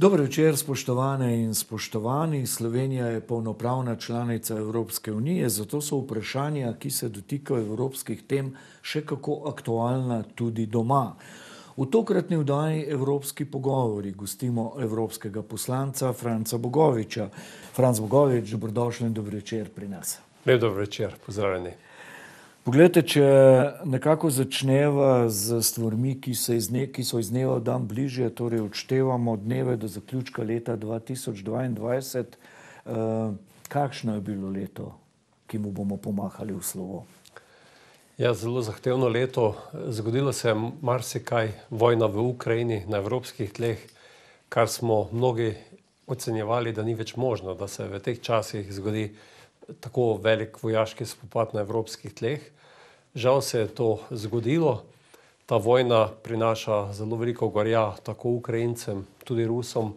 Dober večer, spoštovane in spoštovani. Slovenija je polnopravna članica Evropske unije, zato so vprašanja, ki se dotikajo evropskih tem, še kako aktualna tudi doma. V tokratni vdaji Evropski pogovori gostimo evropskega poslanca Franca Bogoviča. Franc Bogovič, dobrodošli in dober večer pri nas. Lep dober večer, pozdravljeni. Poglejte, če nekako začneva z stvarmi, ki so iz dneva v dan bližje, torej odštevamo dneve do zaključka leta 2022. Kakšno je bilo leto, ki mu bomo pomahali v slovo? Ja, zelo zahtevno leto. Zgodilo se je marsikaj, vojna v Ukrajini, na evropskih tleh, kar smo mnogi ocenjevali, da ni več možno, da se v teh časih zgodi tako velik vojaški spopad na evropskih tleh. Žal se je to zgodilo. Ta vojna prinaša zelo veliko gorja tako Ukrajincem, tudi Rusom.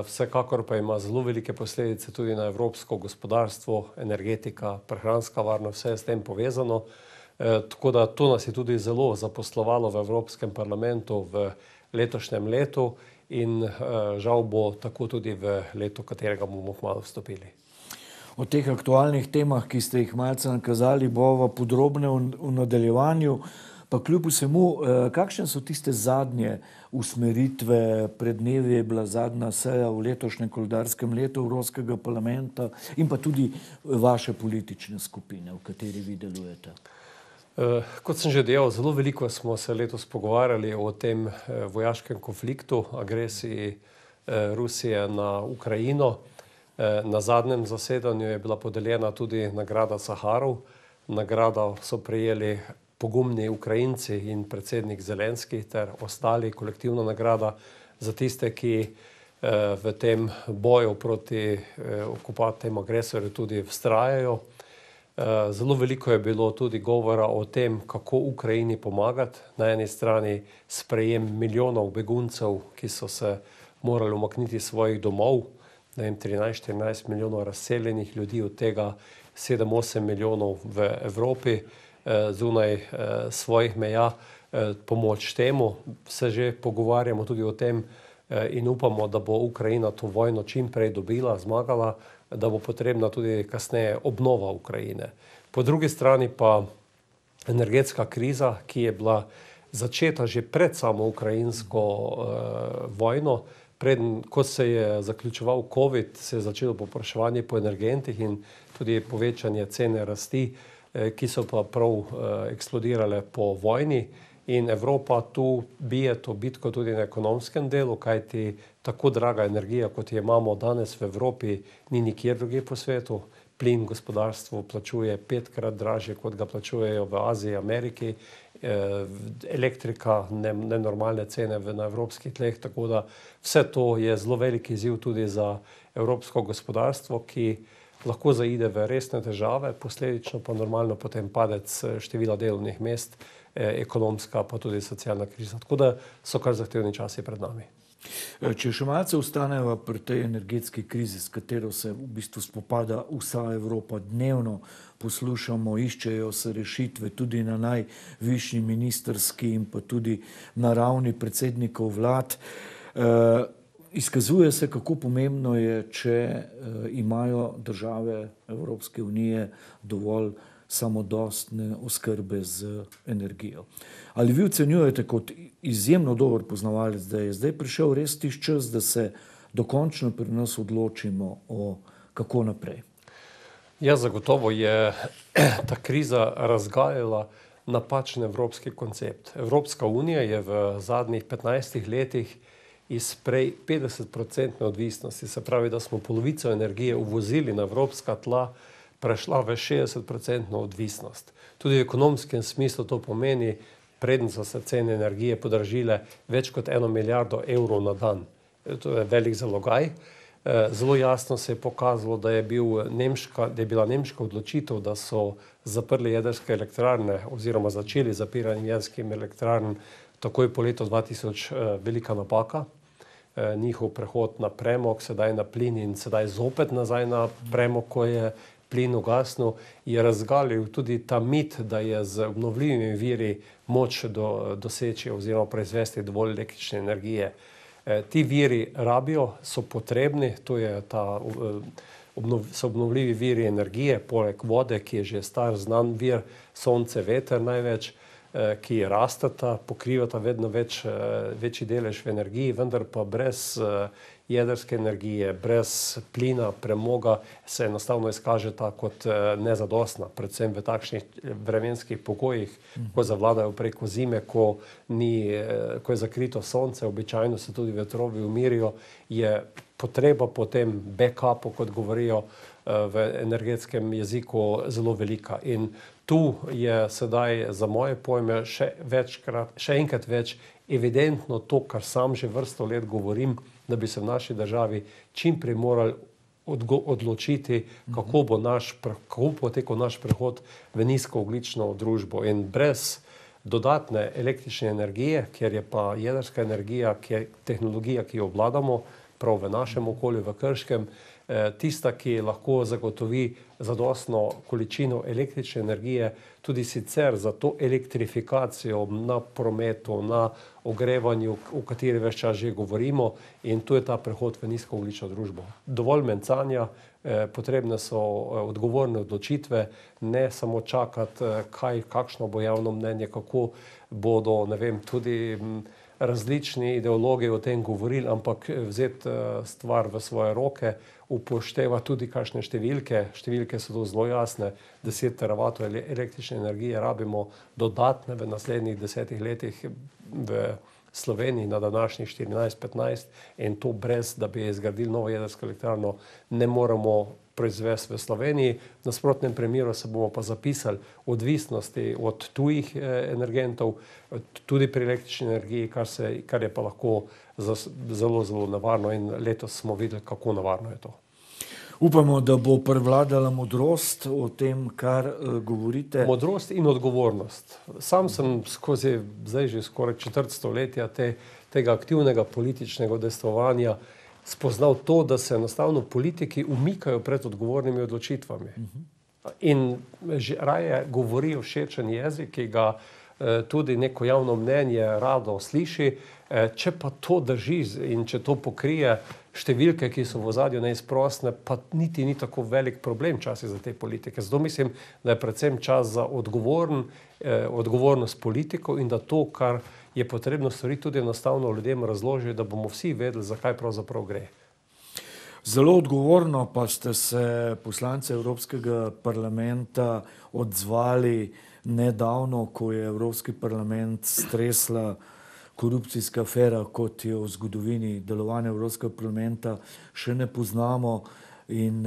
Vsekakor pa ima zelo velike posledice tudi na evropsko gospodarstvo, energetika, prehranska varnost, vse je s tem povezano. Tako da to nas je tudi zelo zaposlovalo v Evropskem parlamentu v letošnjem letu in žal bo tako tudi v letu, katerega bomo kmalu vstopili. O teh aktualnih temah, ki ste jih malce nakazali, bova podrobne v nadaljevanju. Pa kljub vsemu, kakšne so tiste zadnje usmeritve? Pred dnevi je bila zadnja seja v letošnjem koledarskem letu Evropskega parlamenta in pa tudi vaše politične skupine, v kateri vi delujete. Kot sem že dejal, zelo veliko smo se letos pogovarjali o tem vojaškem konfliktu, agresiji Rusije na Ukrajino. Na zadnjem zasedanju je bila podeljena tudi nagrada Saharov. Nagrado so prejeli pogumni Ukrajinci in predsednik Zelenski ter ostali, kolektivna nagrada za tiste, ki v tem boju proti okupantnim agresorju tudi vztrajajo. Zelo veliko je bilo tudi govora o tem, kako Ukrajini pomagati. Na eni strani sprejem milijonov beguncev, ki so se morali umakniti svojih domov, 13-14 milijonov razseljenih ljudi, od tega 7-8 milijonov v Evropi, zunaj svojih meja. Pomoč temu se že pogovarjamo tudi o tem in upamo, da bo Ukrajina to vojno čim prej dobila, zmagala, da bo potrebna tudi kasneje obnova Ukrajine. Po drugi strani pa energetska kriza, ki je bila začeta že pred samo ukrajinsko vojno. Ko se je zaključeval COVID, se je začelo povpraševanje po energentih in tudi povečanje cene rasti, ki so pa prav eksplodirale po vojni. In Evropa tu bije to bitko tudi na ekonomskem delu, kajti tako draga energija, kot jo imamo danes v Evropi, ni nikjer drugje po svetu. Plin gospodarstvo plačuje 5-krat dražje, kot ga plačujejo v Aziji, Ameriki. Elektrika, nenormalne cene na evropskih tleh, tako da vse to je zelo velik izziv tudi za evropsko gospodarstvo, ki lahko zaide v resne težave, posledično pa normalno potem padec števila delovnih mest, ekonomska pa tudi socialna kriza. Tako da so kar zahtevni časi pred nami. Če še malce ostaneva pri tej energetski krizi, s katero se v bistvu spopada vsa Evropa dnevno, poslušamo, iščejo se rešitve tudi na najvišji ministrski in pa tudi na ravni predsednikov vlad. Izkazuje se, kako pomembno je, če imajo države Evropske unije dovolj samodostne oskrbe z energijo. Ali vi ocenjujete kot izjemno dober poznavalec, da je zdaj prišel res tisti čas, da se dokončno pri nas odločimo o kako naprej? Ja, zagotovo je ta kriza razgalila napačen evropski koncept. Evropska unija je v zadnjih 15 letih iz prej 50% odvisnosti, se pravi, da smo polovico energije uvozili na evropska tla, prešla v 60% odvisnost. Tudi v ekonomskem smislu to pomeni, preden so se cene energije podražile več kot 1 milijardo evrov na dan. To je velik zalogaj. Zelo jasno se je pokazalo, da je bila nemška odločitev, da so zaprli jedrske elektrarne oziroma začeli zapiranje jedrskih elektrarn takoj po letu 2000 velika napaka. Njihov prehod na premog, sedaj na plin in sedaj zopet nazaj na premog, ko je plin ugasnil, je razgalil tudi ta mit, da je z obnovljivimi viri moč doseči oziroma proizvesti dovolj električne energije. Ti viri rabijo, so potrebni, to je so obnovljivi viri energije, poleg vode, ki je že star znan vir, sonce, veter največ, ki rasteta, pokrivata vedno večji delež v energiji, vendar pa brez jedrske energije, brez plina, premoga se enostavno izkažeta kot nezadostna, predvsem v takšnih vremenskih pogojih, ko zavladajo preko zime, ko je zakrito sonce, običajno se tudi vetrovi umirijo, je potreba po tem backupu, kot govorijo v energetskem jeziku, zelo velika. In tu je sedaj za moje pojme še enkrat več evidentno to, kar sam že vrsto let govorim, da bi se v naši državi čim prej morali odločiti, kako bo potekal naš prehod v nizkoogljično družbo. In brez dodatne električne energije, ker je pa jedrska energija, ki je tehnologija, ki jo obvladamo, prav v našem okolju, v Krškem, tista, ki lahko zagotovi zadostno količino električne energije, tudi sicer za to elektrifikacijo na prometu, na ogrevanju, o kateri ves čas že govorimo, in tu je ta prehod v nizkoogljično družbo. Dovolj mencanja, potrebne so odgovorne odločitve, ne samo čakati, kakšno bo javno mnenje, kako bodo, ne vem, tudi različni ideologi o tem govorili, ampak vzeti stvar v svoje roke, upošteva tudi kakšne številke. Številke so to zelo jasne, 10 teravatov električne energije rabimo dodatne v naslednjih 10 letih v Sloveniji na današnjih 14-15, in to brez, da bi zgradili novo jedrsko elektrarno, ne moremo proizvesti v Sloveniji. V nasprotnem primeru se bomo pa zapisali odvisnosti od tujih energentov, tudi pri električni energiji, kar je pa lahko zelo, zelo nevarno, in letos smo videli, kako nevarno je to. Upamo, da bo prevladala modrost o tem, kar govorite. Modrost in odgovornost. Sam sem skozi zdaj že skoraj četrt stoletja tega aktivnega političnega udejstvovanja spoznal to, da se enostavno politiki umikajo pred odgovornimi odločitvami. In raje govorijo všečen jezik, ki ga tudi neko javno mnenje rado sliši, če pa to drži in če to pokrije številke, ki so v ozadju neizprosne, pa niti ni tako velik problem včasih za te politike. Zato mislim, da je predvsem čas za odgovornost politikov, in da to, kar je potrebno storiti, tudi enostavno ljudem razložiti, da bomo vsi vedeli, zakaj pravzaprav gre. Zelo odgovorno pa ste se poslanci Evropskega parlamenta odzvali nedavno, ko je Evropski parlament stresla korupcijska afera, kot jo v zgodovini delovanja Evropskega parlamenta še ne poznamo, in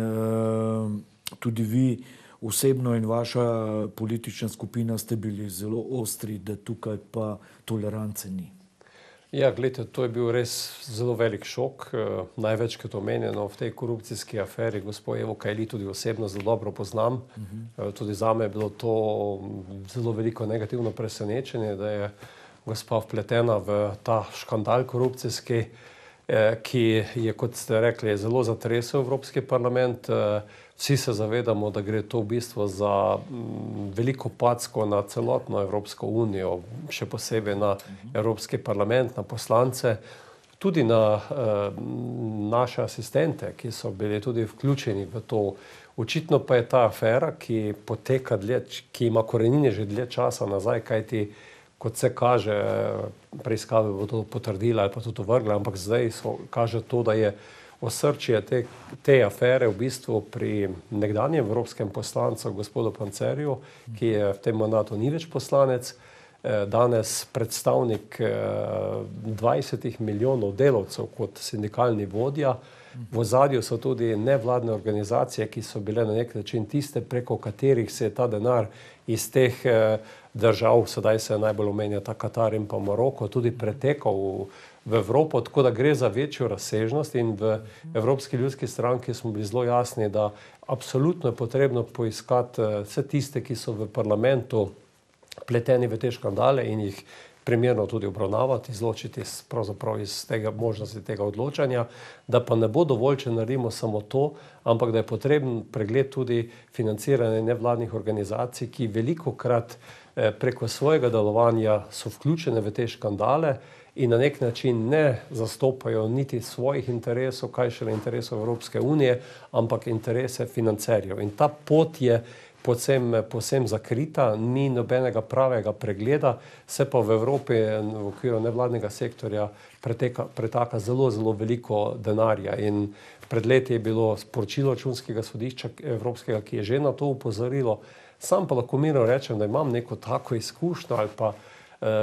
tudi vi osebno in vaša politična skupina ste bili zelo ostri, da tukaj pa tolerance ni. Ja, gledajte, to je bil res zelo velik šok. Največkrat omenjeno v tej korupcijski aferi, gospod Evo Kajli tudi osebno zelo dobro poznam. Tudi zame je bilo to zelo veliko negativno presenečenje, da je gospa vpletena v ta škandal korupcijski, ki je, kot ste rekli, zelo zatresel Evropski parlament. Vsi se zavedamo, da gre to v bistvu za veliko packo na celotno Evropsko unijo, še posebej na Evropski parlament, na poslance, tudi na naše asistente, ki so bili tudi vključeni v to. Očitno pa je ta afera, ki poteka ki ima korenine že dlje časa nazaj, kajti kot se kaže, preiskave bo to potrdila ali pa tudi ovrgla, ampak zdaj kaže to, da je osrčje te afere v bistvu pri nekdanjem evropskem poslancu, gospodu Pancerju, ki je v tem mandatu ni več poslanec, danes predstavnik 20 milijonov delavcev kot sindikalni vodja. V ozadju so tudi nevladne organizacije, ki so bile na nek način tiste, preko katerih se je ta denar iz teh držav, sedaj se najbolj omenja ta Katar in pa Maroko, tudi pretekal v Evropo, tako da gre za večjo razsežnost, in v Evropski ljudski stranki smo bili zelo jasni, da absolutno je potrebno poiskati vse tiste, ki so v parlamentu pleteni v te škandale, in jih primerno tudi obravnavati, izločiti pravzaprav iz možnosti tega odločanja, da pa ne bo dovolj, če naredimo samo to, ampak da je potreben pregled tudi financiranja nevladnih organizacij, ki velikokrat preko svojega delovanja so vključene v te škandale in na nek način ne zastopajo niti svojih interesov, kaj šele interesov Evropske unije, ampak interese financerjev. In ta pot je povsem zakrita, ni nobenega pravega pregleda, se pa v Evropi v okviru nevladnega sektorja pretaka zelo, zelo veliko denarja. In pred leti je bilo sporočilo Računskega sodišča Evropskega, ki je že na to upozorilo. Sam pa lahko mirno rečem, da imam neko tako izkušnjo ali pa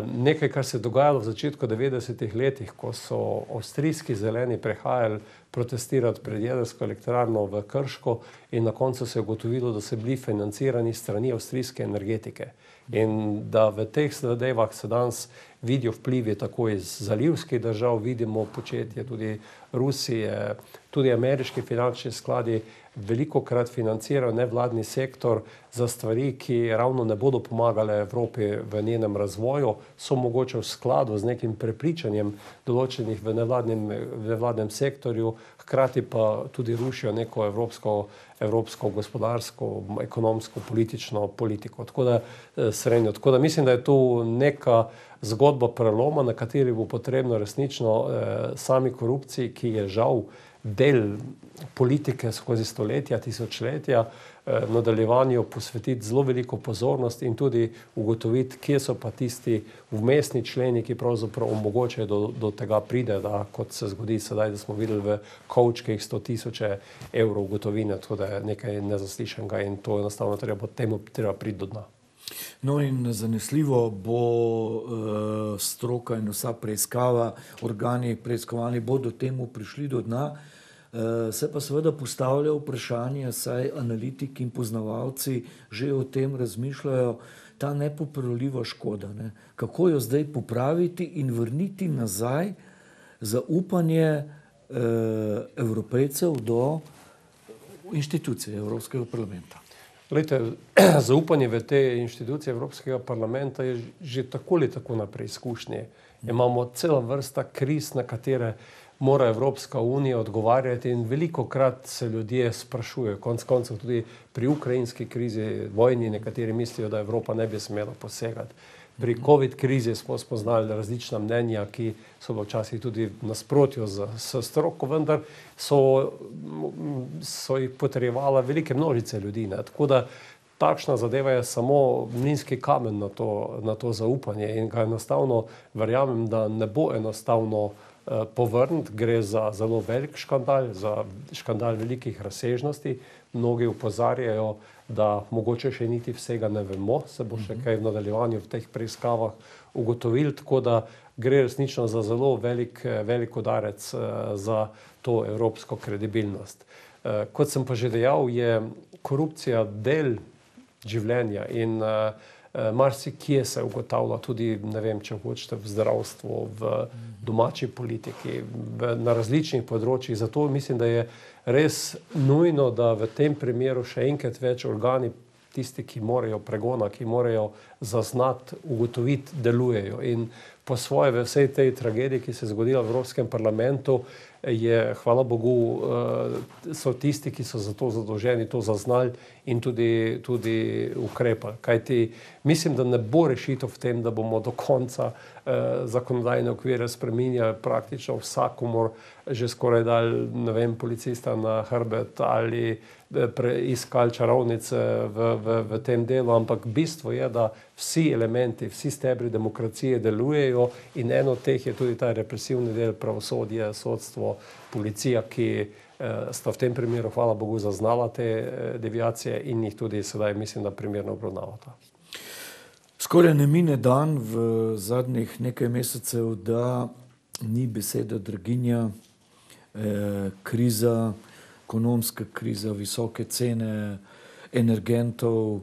nekaj, kar se je dogajalo v začetku 90-ih letih, ko so avstrijski zeleni prehajali protestirati pred jedrsko elektrarno v Krško in na koncu se je ugotovilo, da so bili financirani strani avstrijske energetike. In da v teh zadevah se danes vidijo vplivi tako iz zalivskih držav, vidimo početje tudi Rusije, tudi ameriški finančni skladi velikokrat financirajo nevladni sektor za stvari, ki ravno ne bodo pomagale Evropi v njenem razvoju, so mogoče v skladu z nekim prepričanjem določenih v nevladnem sektorju, hkrati pa tudi rušijo neko evropsko gospodarsko, ekonomsko, politično politiko. Tako da mislim, da je tu neka zgodba preloma, na kateri bo potrebno resnično sami korupciji, ki je žal del politike skozi stoletja, tisočletja, nadaljevanju posvetiti zelo veliko pozornost in tudi ugotoviti, kje so pa tisti vmesni členi, ki pravzaprav omogočajo do tega pride, da kot se zgodi sedaj, da smo videli v kovčkih 100.000 evrov gotovine, tako da je nekaj nezaslišanega in to enostavno treba priti do dna. No in zanesljivo bo stroka in vsa preiskava, organi preiskovalni bodo temu prišli do dna. Se pa seveda postavlja vprašanje, saj analitiki in poznavalci že o tem razmišljajo, ta nepopravljiva škoda, ne? Kako jo zdaj popraviti in vrniti nazaj zaupanje Evropejcev do inštitucije Evropskega parlamenta. Glejte, zaupanje v te inštitucije Evropskega parlamenta je že tako ali tako na preizkušnji. Imamo cela vrsta kriz, na katere mora Evropska unija odgovarjati in velikokrat se ljudje sprašujejo, konec koncev tudi pri ukrajinski krizi, vojni, nekateri mislijo, da Evropa ne bi smela posegati. Pri COVID krizi smo spoznali različna mnenja, ki so bila včasih tudi v nasprotju s stroko, vendar so jih potrjevala velike množice ljudi. Tako da takšna zadeva je samo mlinski kamen na to zaupanje in ga enostavno verjamem, da ne bo enostavno povrniti. Gre za zelo velik škandal, za škandal velikih razsežnosti. Mnogi opozarjajo, da mogoče še niti vsega ne vemo, se bo še kaj v nadaljevanju v teh preiskavah ugotovili, tako da gre resnično za zelo velik udarec za to evropsko kredibilnost. Kot sem pa že dejal, je korupcija del življenja in marsikje se ugotavlja tudi, ne vem, če hočete, v zdravstvu, v domači politiki, na različnih področjih. Zato mislim, da je res nujno, da v tem primeru še enkrat več organi, tisti, ki morajo pregona, ki morajo zaznati, ugotoviti, delujejo. In po svoje v vsej tej tragediji, ki se je zgodila v Evropskem parlamentu, je, hvala Bogu, so tisti, ki so za to zadolženi, to zaznali in tudi ukrepali. Kajti mislim, da ne bo rešitev v tem, da bomo do konca zakonodajne okvire spreminjali praktično vsakomur že skoraj dal, ne vem, policista na hrbet ali iskali čarovnice v tem delu, ampak bistvo je, da vsi elementi, vsi stebri demokracije delujejo in eno od teh je tudi ta represivni del, pravosodje, sodstvo, policija, ki sta v tem primeru, hvala Bogu, zaznala te deviacije in jih tudi sedaj, mislim, da primerno obravnavata. Skoraj ne mine dan v zadnjih nekaj mesecev, da ni beseda draginja, kriza, ekonomska kriza, visoke cene energentov,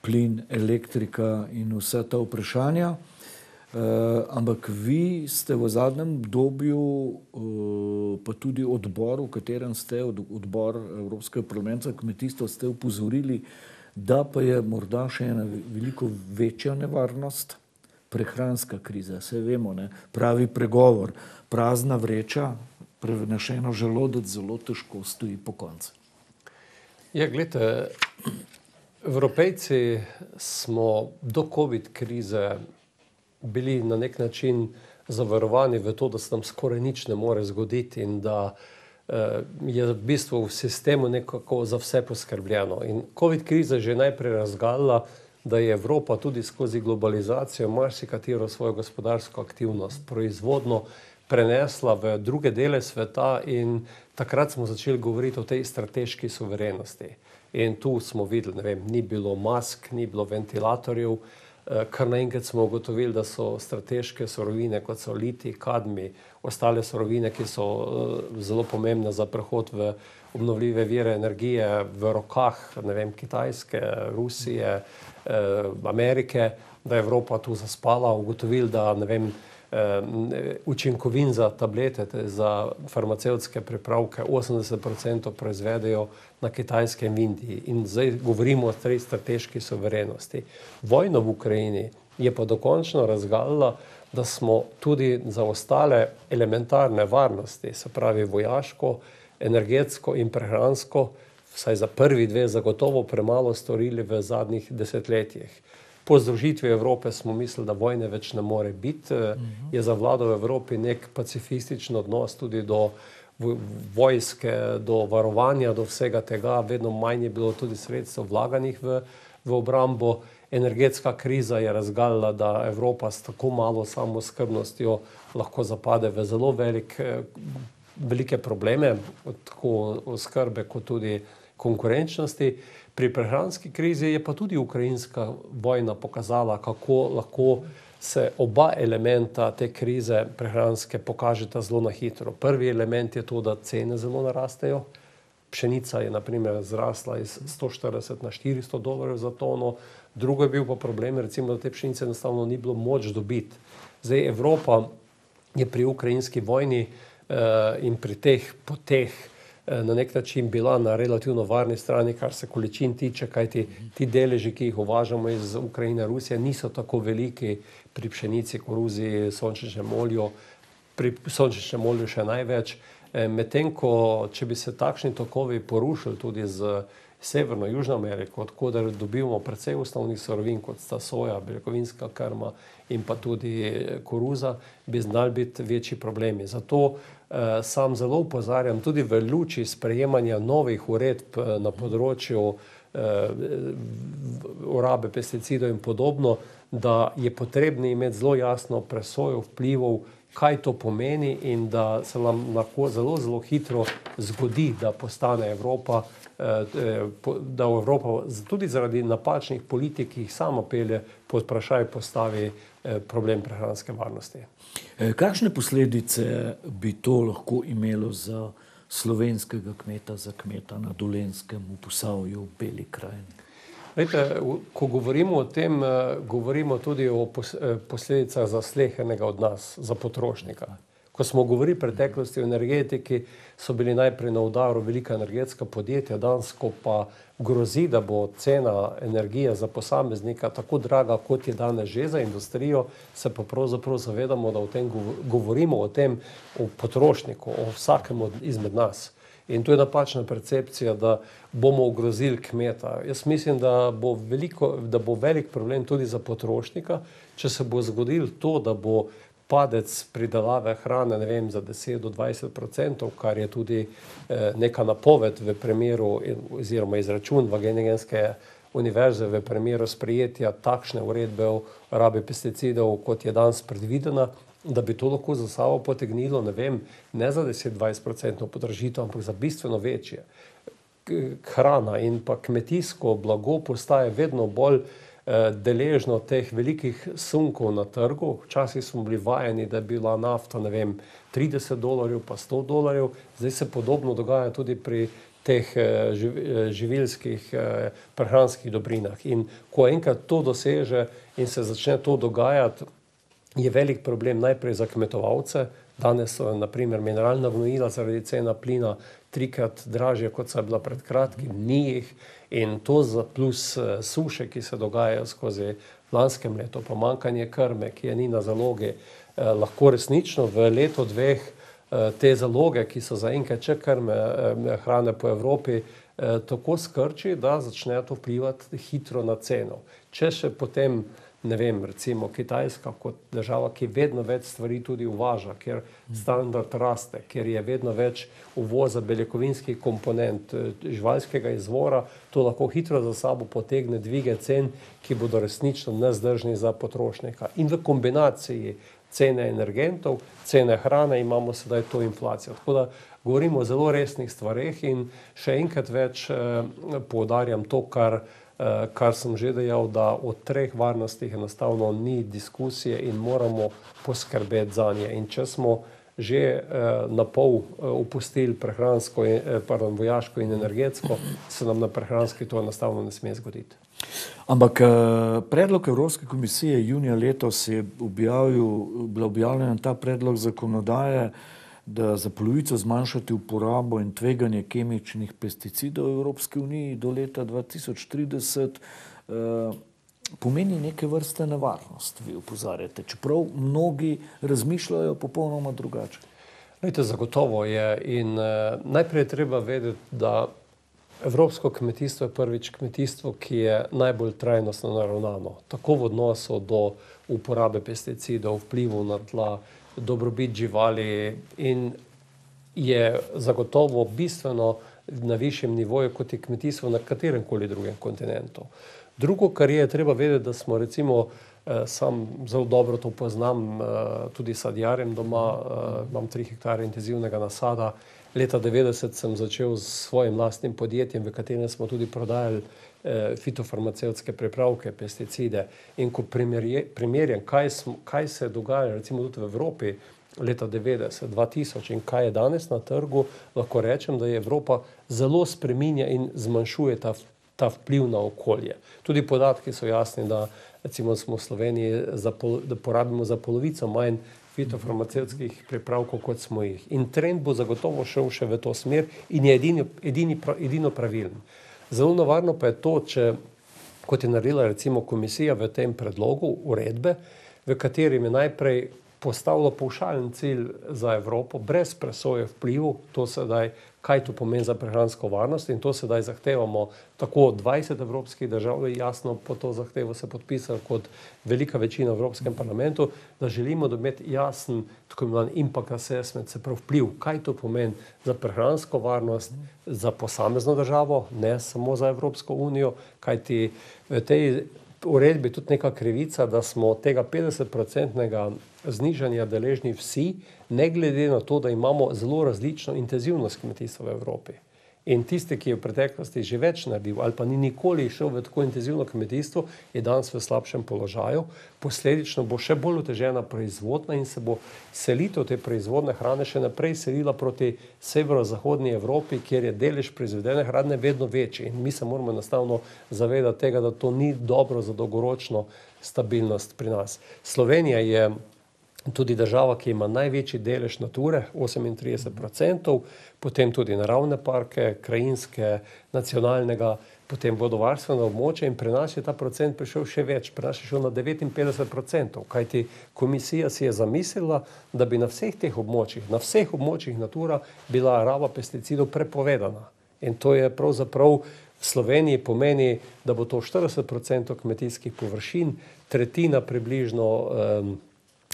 plin, elektrika in vsa ta vprašanja. Ampak vi ste v zadnjem obdobju, pa tudi odbor, v katerem ste, odbor Evropskega parlamenta za kmetijstvo, ste upozorili, da pa je morda še ena veliko večja nevarnost, prehranska kriza. Saj vemo, ne? Pravi pregovor, prazna vreča, prenašeno želodec zelo težko stoji po koncu. Ja, gledajte, Evropejci smo do COVID krize bili na nek način zavarovani v to, da se nam skoraj nič ne more zgoditi in da je v bistvu v sistemu nekako za vse poskrbljeno. In COVID kriza že najprej razgalila, da je Evropa tudi skozi globalizacijo marsikatero svojo gospodarsko aktivnost proizvodno prenesla v druge dele sveta in takrat smo začeli govoriti o tej strateški suverenosti. In tu smo videli, ne vem, ni bilo mask, ni bilo ventilatorjev, kar naenkrat smo ugotovili, da so strateške surovine, kot so litij, kadmij, ostale surovine, ki so zelo pomembne za prehod v obnovljive vire energije v rokah, ne vem, Kitajske, Rusije, Amerike, da je Evropa tu zaspala, ugotovili, da, ne vem, učinkovin za tablete, za farmacevtske pripravke 80% proizvedejo na Kitajskem in Indiji. In zdaj govorimo o tej strateški suverenosti. Vojna v Ukrajini je pa dokončno razgalila, da smo tudi za ostale elementarne varnosti, se pravi vojaško, energetsko in prehransko, vsaj za prvi dve zagotovo premalo storili v zadnjih desetletjih. Po združitvi Evrope smo mislili, da vojne več ne more biti. Je zavladal v Evropi nek pacifističen odnos tudi do vojske, do varovanja, do vsega tega. Vedno manj je bilo tudi sredstev vlaganih v obrambo. Energetska kriza je razgalila, da Evropa s tako malo samooskrbnostjo lahko zapade v zelo velike probleme, tako oskrbe kot tudi konkurenčnosti. Pri prehranski krizi je pa tudi ukrajinska vojna pokazala, kako lahko se oba elementa te krize prehranske pokažeta zelo na hitro. Prvi element je to, da cene zelo narastejo. Pšenica je na primer zrasla iz $140 na $400 za tono. Drugo je bil pa problem, recimo, da te pšenice enostavno ni bilo moč dobiti. Zdaj Evropa je pri ukrajinski vojni in pri teh poteh na nek način bila na relativno varni strani, kar se količin tiče, kajti ti deleži, ki jih uvažamo iz Ukrajine, Rusije, niso tako veliki pri pšenici, koruzi, sončničnem olju, pri sončničnem olju še največ. Medtem ko, če bi se takšni tokovi porušili tudi z Severno, Južno Ameriko, odkoder dobivamo precej osnovnih surovin, kot sta soja, beljakovinska krma in pa tudi koruza, bi znali biti večji problemi. Zato sam zelo opozarjam tudi v luči sprejemanja novih uredb na področju uporabe pesticidov in podobno, da je potrebno imeti zelo jasno presojo vplivov, kaj to pomeni in da se nam lahko zelo, zelo hitro zgodi, da postane Evropa, da v Evropa tudi zaradi napačnih politik, ki jih sama pelje, pod vprašaj postavi problem prehranske varnosti. Kakšne posledice bi to lahko imelo za slovenskega kmeta, za kmeta na Dolenjskem, v Posavju, v Beli krajini? Lejte, ko govorimo o tem, govorimo tudi o posledicah za slehernega od nas, za potrošnika. Ko smo govorili v preteklosti o energetiki, so bili najprej na udaru velika energetska podjetja, danes, ko pa grozi, da bo cena energije za posameznika tako draga, kot je danes že za industrijo, se pa pravzaprav zavedamo, da govorimo o tem, o potrošniku, o vsakem izmed nas. In to je napačna percepcija, da bomo ogrozili kmeta. Jaz mislim, da bo velik problem tudi za potrošnika, če se bo zgodilo to, da bo padec pridelave hrane, ne vem, za 10 do 20%, kar je tudi neka napoved v primeru, oziroma izračun Wageningenske univerze v primeru sprejetja takšne uredbe o rabi pesticidov, kot je danes predvidena, da bi to lahko za sabo potegnilo, ne vem, ne za 10-20% podražitev, ampak za bistveno večje. Hrana in pa kmetijsko blago postaje vedno bolj deležno teh velikih sunkov na trgu. Včasih smo bili vajeni, da je bila nafta, ne vem, $30 pa $100. Zdaj se podobno dogaja tudi pri teh živilskih prehranskih dobrinah. In ko enkrat to doseže in se začne to dogajati, je velik problem najprej za kmetovalce. Danes so, na primer, mineralna gnojila zaradi cena plina 3-krat dražje, kot so bila pred kratkim, ni jih. In to plus suše, ki se dogajajo skozi lanskem letu, pomanjkanje krme, ki je ni na zalogi, lahko resnično v letu dveh te zaloge, ki so zaenkrat še krme hrane po Evropi, tako skrči, da začne to vplivati hitro na ceno. Če še potem ne vem, recimo Kitajska kot država, ki vedno več stvari tudi uvaža, ker standard raste, ker je vedno več uvoza beljakovinskih komponent, živalskega izvora, to lahko hitro za sabo potegne dvige cen, ki bodo resnično nezdržni za potrošnika. In v kombinaciji cene energentov, cene hrane imamo sedaj to inflacijo. Tako da govorimo o zelo resnih stvareh in še enkrat več poudarjam to, kar sem že dejal, da o treh varnostih enostavno ni diskusije in moramo poskrbeti za nje. In če smo že na pol opustili vojaško in energetsko, se nam na prehranski to enostavno ne sme zgoditi. Ampak predlog Evropske komisije junija letos je bila objavljena ta predlog zakonodaje, da za polovico zmanjšati uporabo in tveganje kemičnih pesticidov v Evropski uniji do leta 2030 pomeni neke vrste nevarnost, vi opozarjate, čeprav mnogi razmišljajo popolnoma drugače. Zagotovo je in najprej je treba vedeti, da evropsko kmetijstvo je prvič kmetijstvo, ki je najbolj trajnostno naravnano, tako v odnosu do uporabe pesticidov, vplivov na tla, dobrobit živali in je zagotovo bistveno na višjem nivoju, kot je kmetijstvo na katerem koli drugem kontinentu. Drugo, kar je treba vedeti, da smo recimo, sam zelo dobro to poznam, tudi sadjarjem doma, imam 3 hektarje intenzivnega nasada. Leta 90 sem začel s svojim lastnim podjetjem, v katerem smo tudi prodajali fitofarmacevtske pripravke, pesticide. In ko primerjam, kaj se dogaja recimo tudi v Evropi leta 90, 2000 in kaj je danes na trgu, lahko rečem, da je Evropa zelo spreminja in zmanjšuje ta vpliv na okolje. Tudi podatki so jasni, da recimo smo v Sloveniji, da porabimo za polovico manj fitofarmacevtskih pripravkov, kot smo jih. In trend bo zagotovo šel še v to smer in je edino pravilen. Zelo nevarno pa je to, kot je naredila recimo komisija v tem predlogu uredbe, v katerem je najprej postavila pavšalen cilj za Evropo, brez presoje vplivov, to sedaj, kaj to pomeni za prehransko varnost in to sedaj zahtevamo tako 20 evropskih držav, jasno po to zahtevo se podpisali kot velika večina v Evropskem parlamentu, da želimo imeti jasen, tako imenovan impact assessment, se pravi vpliv, kaj to pomeni za prehransko varnost, za posamezno državo, ne samo za Evropsko unijo, kajti v tej uredbi tudi neka krivica, da smo tega 50% znižanja deležni vsi, ne glede na to, da imamo zelo različno intenzivnost kmetijstva v Evropi. In tisti, ki je v preteklosti že več naredil ali pa ni nikoli šel v tako intenzivno kmetijstvo, je danes v slabšem položaju. Posledično bo še bolj otežena proizvodnja in se bo selitev te proizvodne hrane še naprej selila proti severozahodni Evropi, kjer je delež proizvedene hrane vedno večji. In mi se moramo enostavno zavedati tega, da to ni dobro za dolgoročno stabilnost pri nas. Slovenija je tudi država, ki ima največji delež Nature, 38%, potem tudi naravne parke, krajinske, nacionalnega, potem vodovarstveno območje in pri nas je ta procent prišel še več, pri nas je šel na 59%, kajti komisija si je zamislila, da bi na vseh območjih Natura bila raba pesticidov prepovedana. In to je pravzaprav v Sloveniji pomeni, da bo to 40% kmetijskih površin, tretjina približno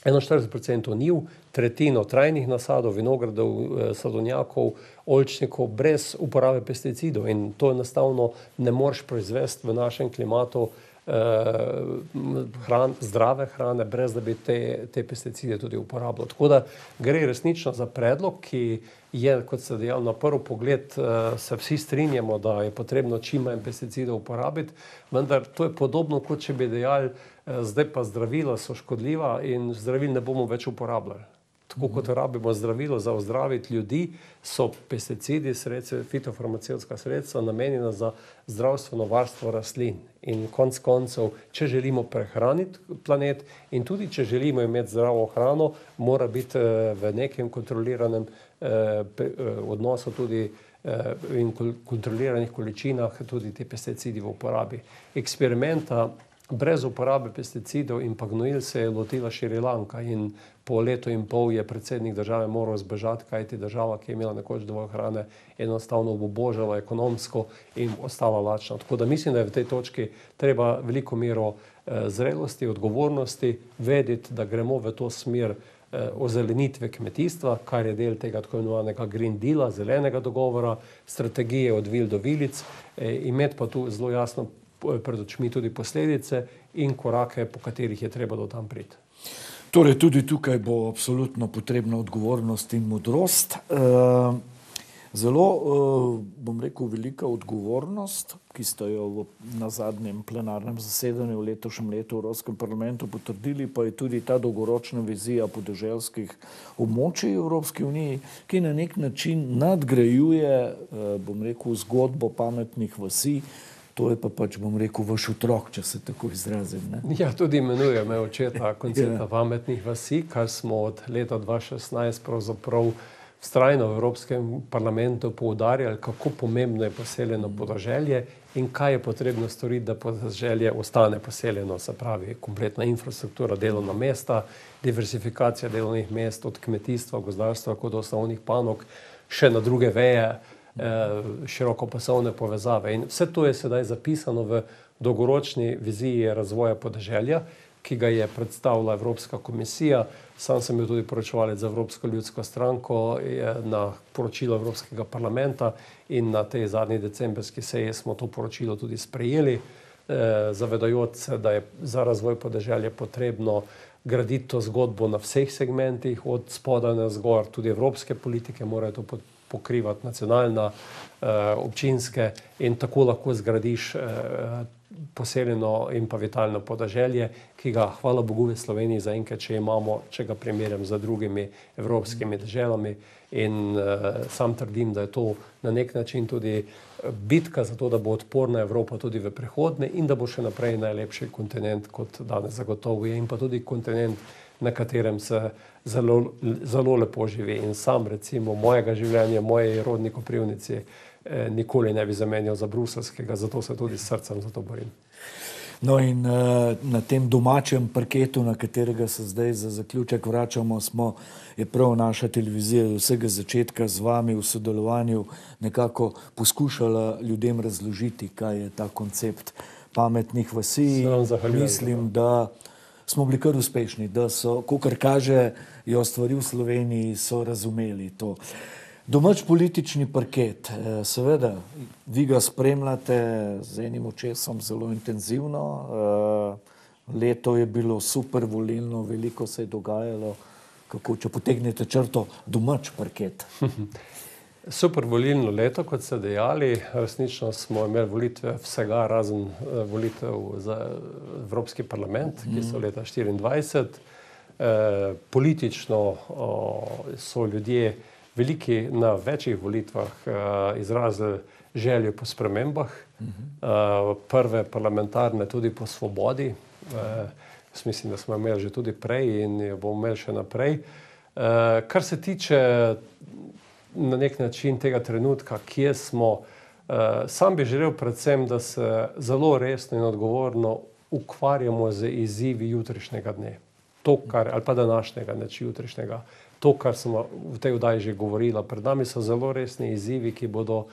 41% njiv, tretjino trajnih nasadov, vinogradov, sadovnjakov, oljčnikov, brez uporabe pesticidov. In to enostavno ne moreš proizvesti v našem klimatu zdrave hrane, brez da bi te pesticide tudi uporabljali. Tako da gre resnično za predlog, ki je, kot ste dejali, na prvi pogled se vsi strinjamo, da je potrebno čim manj pesticidov uporabiti, vendar to je podobno, kot če bi dejali, zdaj pa zdravila so škodljiva in zdravil ne bomo več uporabljali. Tako kot rabimo zdravilo za ozdraviti ljudi, so pesticidi, fitofarmacevtska sredstva namenjena za zdravstveno varstvo rastlin. In konec koncev, če želimo prehraniti planet in tudi če želimo imeti zdravo hrano, mora biti v nekem kontroliranem odnosu tudi in kontroliranih količinah tudi ti pesticidi v uporabi. Eksperimenta brez uporabe pesticidov in pa gnojil se je lotila Šrilanka in po letu in pol je predsednik države moral zbežati, kajti država, ki je imela nekoč dovolj hrane, enostavno obubožala ekonomsko in ostala lačna. Tako da mislim, da je v tej točki treba veliko mero zrelosti, odgovornosti, vedeti, da gremo v to smer ozelenitve kmetijstva, kar je del tega tako imenovanega Green Deala, zelenega dogovora, strategije od vil do vilic, imeti pa tu zelo jasno pred očmi tudi posledice in korake, po katerih je treba do tam priti. Torej, tudi tukaj bo absolutno potrebna odgovornost in modrost. Zelo, bom rekel, velika odgovornost, ki ste jo na zadnjem plenarnem zasedanju v letošnjem letu v Evropskem parlamentu potrdili, pa je tudi ta dolgoročna vizija podeželskih območij v Evropski uniji, ki na nek način nadgrajuje, bom rekel, zgodbo pametnih vasi. To je pa pač, bom rekel, vaš otrok, če se tako izrazim. Ne? Ja, tudi imenuje me očeta koncepta pametnih vasi, kar smo od leta 2016 pravzaprav vztrajno v Evropskem parlamentu poudarjali, kako pomembno je poseljeno podeželje in kaj je potrebno storiti, da podeželje ostane poseljeno, se pravi kompletna infrastruktura, delovna mesta, diversifikacija delovnih mest od kmetijstva, gozdarstva, kot osnovnih panog, še na druge veje, širokopasovne povezave. In vse to je sedaj zapisano v dolgoročni viziji razvoja podeželja, ki ga je predstavila Evropska komisija. Sam sem bil tudi poročevalec za Evropsko ljudsko stranko na poročilo Evropskega parlamenta in na tej zadnji decembrski seji smo to poročilo tudi sprejeli, zavedajoč se, da je za razvoj podeželja potrebno graditi to zgodbo na vseh segmentih, od spodaj navzgor, tudi evropske politike morajo to pokrivati, nacionalna, občinske, in tako lahko zgradiš poseljeno in pa vitalno podeželje, ki ga, hvala Bogu, v Sloveniji zaenkrat še imamo, če ga primerjam z drugimi evropskimi deželami. In sam trdim, da je to na nek način tudi bitka za to, da bo odporna Evropa tudi v prihodnje in da bo še naprej najlepši kontinent, kot danes zagotovo je, in pa tudi kontinent, na katerem se zelo lepo živi. In sam, recimo, mojega življenja, moje rodni Koprivnici nikoli ne bi zamenjal za bruselskega, zato se tudi s srcem za to borim. No in na tem domačem parketu, na katerega se zdaj za zaključek vračamo, je prav naša televizija od vsega začetka z vami v sodelovanju nekako poskušala ljudem razložiti, kaj je ta koncept pametnih vasi. Mislim, da smo bili kar uspešni, da so, kakor kažejo stvari v Sloveniji, so razumeli to. Domač politični parket, seveda, vi ga spremljate z enim očesom zelo intenzivno. Leto je bilo super volilno, veliko se je dogajalo. Kako, če potegnete črto, domač parket? Super volilno leto, kot ste dejali. Resnično smo imeli volitve vsega razen volitev za Evropski parlament, ki so leta 2024. Politično so ljudje veliki na večjih volitvah izrazili željo po spremembah. Prve parlamentarne tudi po svobodi. Mislim, da smo imeli že tudi prej in jo bomo imeli še naprej. Kar se tiče na nek način tega trenutka, kje smo, sam bi želel predvsem, da se zelo resno in odgovorno ukvarjamo z izzivi jutrišnjega dne. To, ali pa današnjega, neč jutrišnjega. To, kar sem v tej oddaji že govorila, pred nami so zelo resni izzivi, ki bodo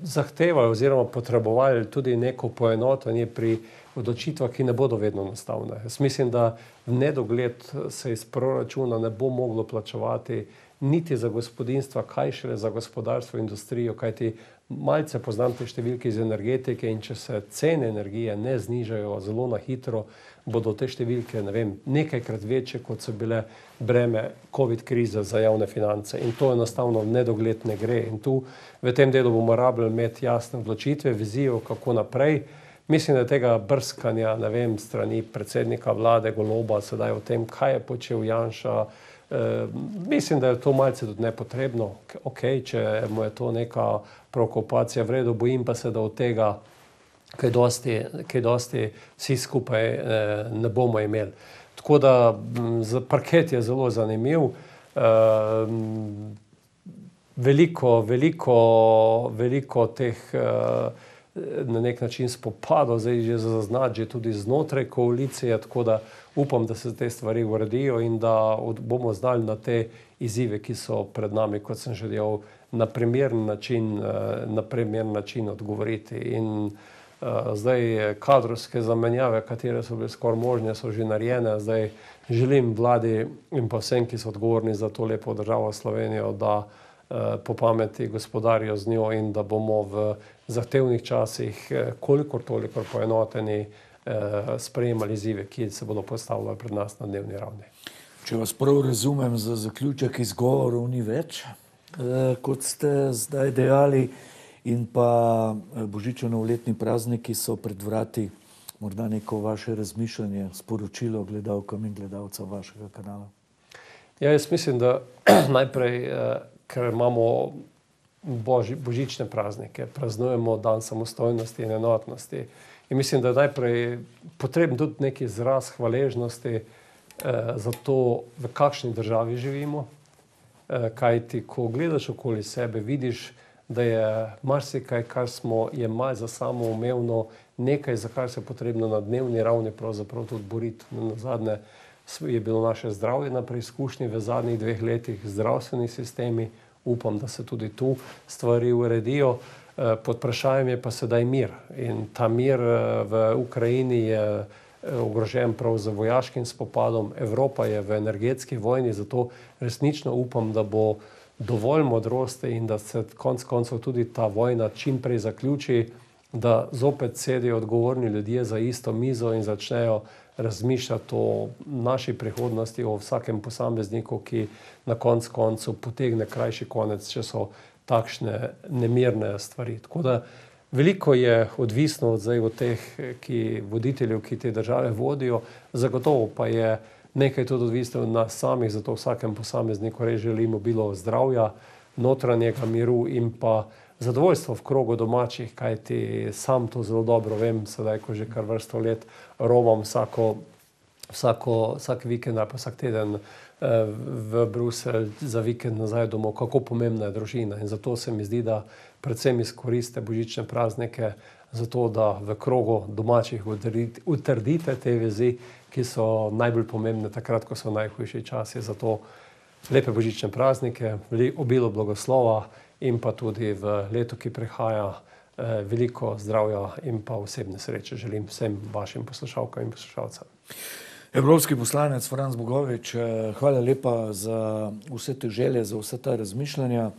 zahtevali oziroma potrebovali tudi neko poenotenje pri odločitvah, ki ne bodo vedno enostavne. Jaz mislim, da v nedogled se iz proračuna ne bo moglo plačevati niti za gospodinjstva, kaj šele za gospodarstvo, industrijo, kajti malce poznam te številke iz energetike in če se cene energije ne znižajo zelo na hitro, bodo te številke, ne vem, nekajkrat večje, kot so bile breme COVID krize za javne finance. In to enostavno v nedogled ne gre. In tu v tem delu bomo rabili imeti jasne odločitve, vizijo, kako naprej. Mislim, da tega brskanja, ne vem, strani predsednika vlade Goloba sedaj o tem, kaj je počel Janša, mislim, da je to malce tudi nepotrebno. Ok, če mu je to neka provokacija v redu, bojim pa se, da od tega kaj dosti vsi skupaj ne bomo imeli. Tako da parket je zelo zanimiv. Veliko teh na nek način spopadov, zdaj že zaznati že tudi znotraj koalicije, tako da upam, da se te stvari uredijo in da bomo znali na te izzive, ki so pred nami, kot sem že dejal, na primeren način odgovoriti. In zdaj kadrovske zamenjave, katere so bile skoraj možne, so že narejene. Zdaj želim vladi in pa vsem, ki so odgovorni za to lepo državo Slovenijo, da po pameti gospodarijo z njo in da bomo v zahtevnih časih kolikor toliko poenoteni sprejemali izzive, ki se bodo postavljali pred nas na dnevni ravni. Če vas prav razumem, za zaključek izgovorov ni več, kot ste zdaj dejali, in pa božično-novoletni prazniki so pred vrati. Morda neko vaše razmišljanje, sporočilo gledalkam in gledalcem vašega kanala? Ja, jaz mislim, da najprej, ker imamo božične praznike, praznujemo dan samostojnosti in enotnosti. In mislim, da je najprej potreben tudi neki izraz hvaležnosti za to, v kakšni državi živimo. Kajti, ko gledaš okoli sebe, vidiš, da je marsikaj, kar je malo za samoumevno, nekaj, za kar se je potrebno na dnevni ravni pravzaprav tudi boriti. Nazadnje je bilo naše zdravje na preizkušnji v zadnjih 2 letih, zdravstveni sistemi. Upam, da se tudi tu stvari uredijo. Pod vprašanjem je pa sedaj mir. In ta mir v Ukrajini je ogrožen prav z vojaškim spopadom. Evropa je v energetski vojni, zato resnično upam, da bo dovolj modrosti in da se konec koncev tudi ta vojna čim prej zaključi, da zopet sedijo odgovorni ljudje za isto mizo in začnejo razmišljati o naši prihodnosti, o vsakem posamezniku, ki na konec koncev potegne krajši konec, če so takšne nemirne stvari. Tako da veliko je odvisno od teh voditeljev, ki te države vodijo, zagotovo pa je nekaj tudi odvisno od nas samih, zato vsakem posamezniku res želimo bilo zdravja, notranjega miru in pa zadovoljstvo v krogu domačih, kajti sam to zelo dobro vem, sedaj, ko že kar vrsto let romam vsak vikend ali pa vsak teden v Bruselj za vikend nazaj domov, kako pomembna je družina. In zato se mi zdi, da predvsem izkoriste božične praznike zato, da v krogu domačih utrdite te vezi, ki so najbolj pomembne takrat, ko so najhujši časi. Zato lepe božične praznike, obilo blagoslova in pa tudi v letu, ki prihaja, veliko zdravja in pa osebne sreče želim vsem vašim poslušalkam in poslušalcem. Evropski poslanec Franc Bogovič, hvala lepa za vse te želje, za vse ta razmišljanja.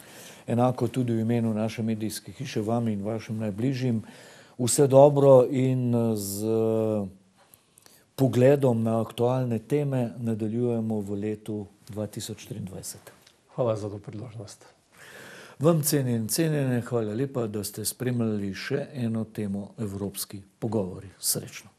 Enako tudi v imenu naše medijske hiše vam in vašim najbližjim. Vse dobro in z pogledom na aktualne teme nadaljujemo v letu 2023. Hvala za to priložnost. Vam cenjene, hvala lepa, da ste spremljali še eno temo Evropski pogovori. Srečno.